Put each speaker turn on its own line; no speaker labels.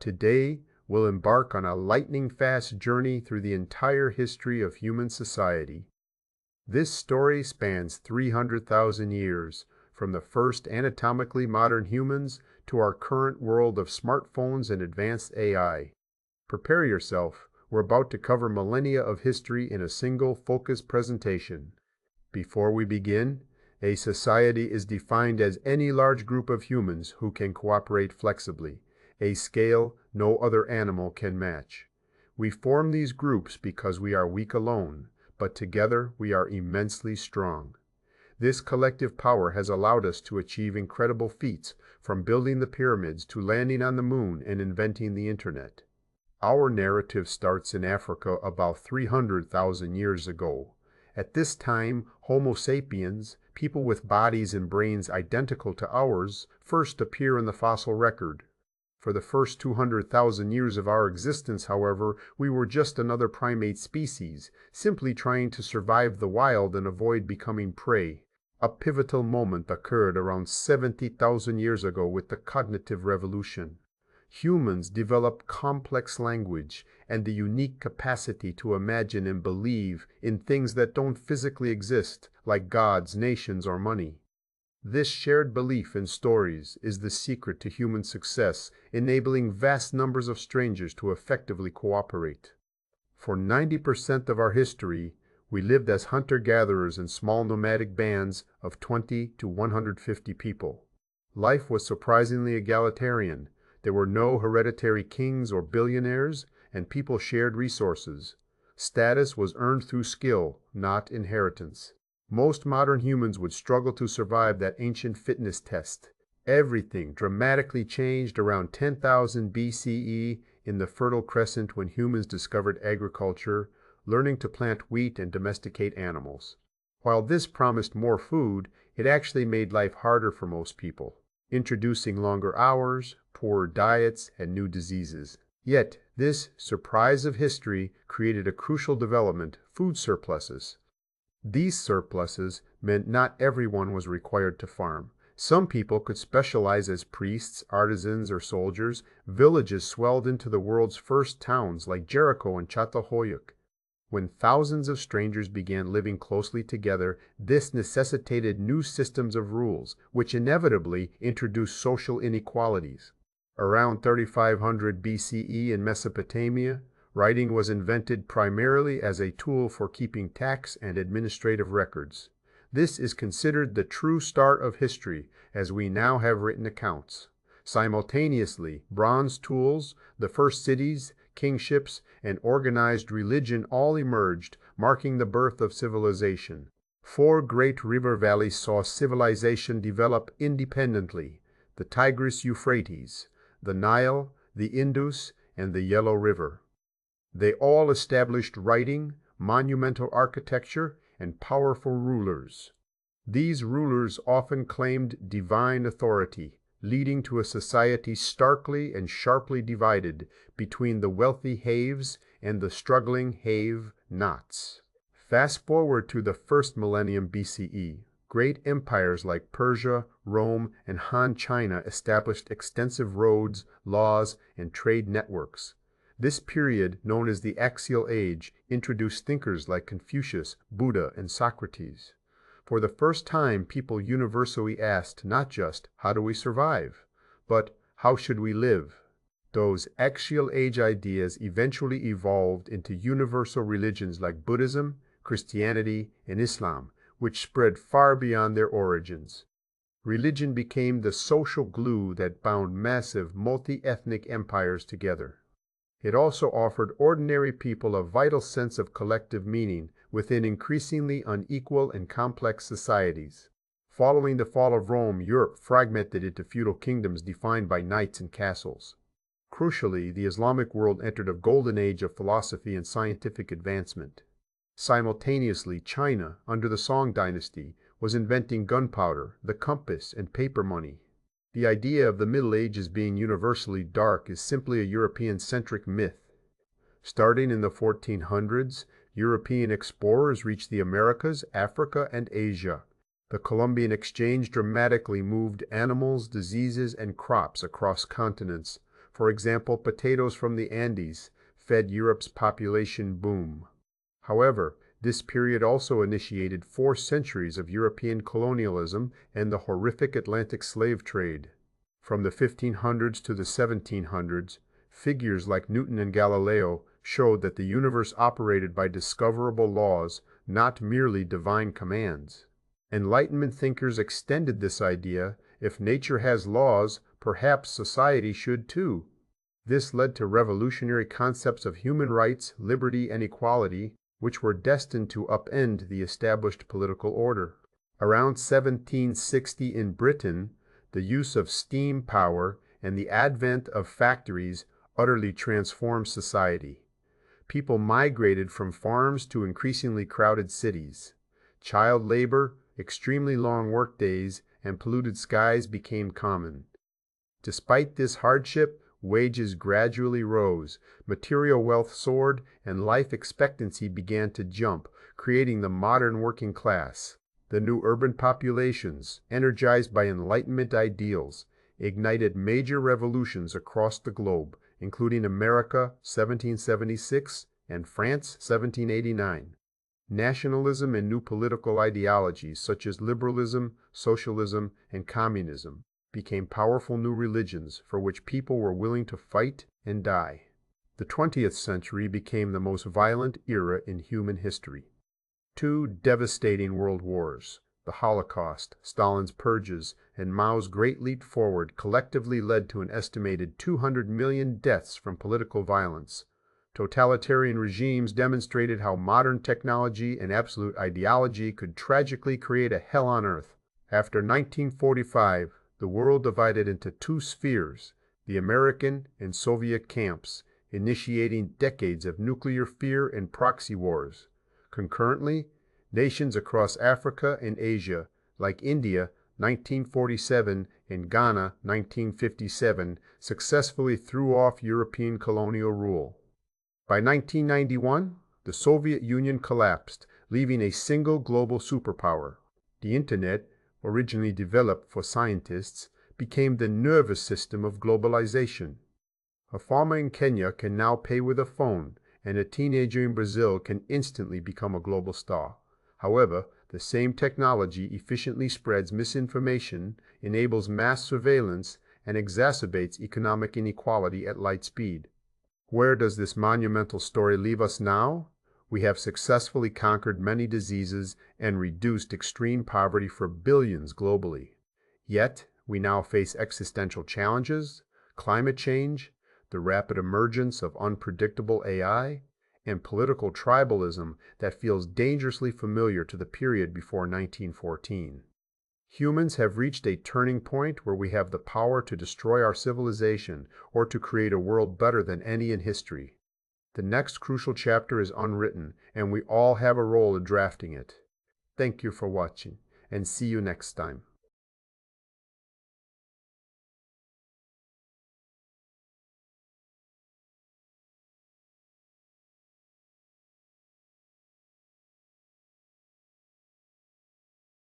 Today, we'll embark on a lightning-fast journey through the entire history of human society. This story spans 300,000 years, from the first anatomically modern humans to our current world of smartphones and advanced AI. Prepare yourself. We're about to cover millennia of history in a single focused presentation. Before we begin, a society is defined as any large group of humans who can cooperate flexibly, a scale no other animal can match. We form these groups because we are weak alone, but together we are immensely strong. This collective power has allowed us to achieve incredible feats, from building the pyramids to landing on the moon and inventing the internet. Our narrative starts in Africa about 300,000 years ago. At this time, Homo sapiens, people with bodies and brains identical to ours, first appear in the fossil record. For the first 200,000 years of our existence, however, we were just another primate species, simply trying to survive the wild and avoid becoming prey. A pivotal moment occurred around 70,000 years ago with the cognitive revolution. Humans developed complex language and the unique capacity to imagine and believe in things that don't physically exist, like gods, nations, or money. This shared belief in stories is the secret to human success, enabling vast numbers of strangers to effectively cooperate. For 90% of our history, we lived as hunter-gatherers in small nomadic bands of 20 to 150 people. Life was surprisingly egalitarian. There were no hereditary kings or billionaires, and people shared resources. Status was earned through skill, not inheritance. Most modern humans would struggle to survive that ancient fitness test. Everything dramatically changed around 10,000 BCE in the Fertile Crescent when humans discovered agriculture, learning to plant wheat and domesticate animals. While this promised more food, it actually made life harder for most people, introducing longer hours, poorer diets, and new diseases. Yet, this surprise of history created a crucial development: food surpluses. These surpluses meant not everyone was required to farm. Some people could specialize as priests, artisans, or soldiers. Villages swelled into the world's first towns like Jericho and Çatalhöyük. When thousands of strangers began living closely together, this necessitated new systems of rules, which inevitably introduced social inequalities. Around 3500 BCE in Mesopotamia, writing was invented primarily as a tool for keeping tax and administrative records. This is considered the true start of history, as we now have written accounts. Simultaneously, bronze tools, the first cities, kingships, and organized religion all emerged, marking the birth of civilization. 4 great river valleys saw civilization develop independently: the Tigris-Euphrates, the Nile, the Indus, and the Yellow River. They all established writing, monumental architecture, and powerful rulers. These rulers often claimed divine authority, leading to a society starkly and sharply divided between the wealthy haves and the struggling have-nots. Fast forward to the first millennium BCE. Great empires like Persia, Rome, and Han China established extensive roads, laws, and trade networks. This period, known as the Axial Age, introduced thinkers like Confucius, Buddha, and Socrates. For the first time, people universally asked not just, "How do we survive?" but "How should we live?" Those Axial Age ideas eventually evolved into universal religions like Buddhism, Christianity, and Islam, which spread far beyond their origins. Religion became the social glue that bound massive, multi-ethnic empires together. It also offered ordinary people a vital sense of collective meaning within increasingly unequal and complex societies. Following the fall of Rome, Europe fragmented into feudal kingdoms defined by knights and castles. Crucially, the Islamic world entered a golden age of philosophy and scientific advancement. Simultaneously, China, under the Song dynasty, was inventing gunpowder, the compass, and paper money. The idea of the Middle Ages being universally dark is simply a European-centric myth. Starting in the 1400s, European explorers reached the Americas, Africa, and Asia. The Columbian Exchange dramatically moved animals, diseases, and crops across continents. For example, potatoes from the Andes fed Europe's population boom. However, this period also initiated 4 centuries of European colonialism and the horrific Atlantic slave trade. From the 1500s to the 1700s, figures like Newton and Galileo showed that the universe operated by discoverable laws, not merely divine commands. Enlightenment thinkers extended this idea: if nature has laws, perhaps society should too. This led to revolutionary concepts of human rights, liberty, and equality, which were destined to upend the established political order. Around 1760 in Britain, the use of steam power and the advent of factories utterly transformed society. People migrated from farms to increasingly crowded cities. Child labor, extremely long workdays, and polluted skies became common. Despite this hardship, wages gradually rose, material wealth soared, and life expectancy began to jump, creating the modern working class. The new urban populations, energized by Enlightenment ideals, ignited major revolutions across the globe, including America 1776 and France 1789. Nationalism and new political ideologies such as liberalism, socialism, and communism became powerful new religions for which people were willing to fight and die. The 20th century became the most violent era in human history. 2 devastating world wars, the Holocaust, Stalin's purges, and Mao's Great Leap Forward collectively led to an estimated 200 million deaths from political violence. Totalitarian regimes demonstrated how modern technology and absolute ideology could tragically create a hell on earth. After 1945, the world divided into 2 spheres, the American and Soviet camps, initiating decades of nuclear fear and proxy wars. Concurrently, nations across Africa and Asia, like India 1947 and Ghana 1957, successfully threw off European colonial rule. By 1991, the Soviet Union collapsed, leaving a single global superpower. The Internet, originally developed for scientists, became the nervous system of globalization. A farmer in Kenya can now pay with a phone, and a teenager in Brazil can instantly become a global star. However, the same technology efficiently spreads misinformation, enables mass surveillance, and exacerbates economic inequality at light speed. Where does this monumental story leave us now? We have successfully conquered many diseases and reduced extreme poverty for billions globally. Yet, we now face existential challenges, climate change, the rapid emergence of unpredictable AI, and political tribalism that feels dangerously familiar to the period before 1914. Humans have reached a turning point where we have the power to destroy our civilization or to create a world better than any in history. The next crucial chapter is unwritten, and we all have a role in drafting it. Thank you for watching, and see you next time.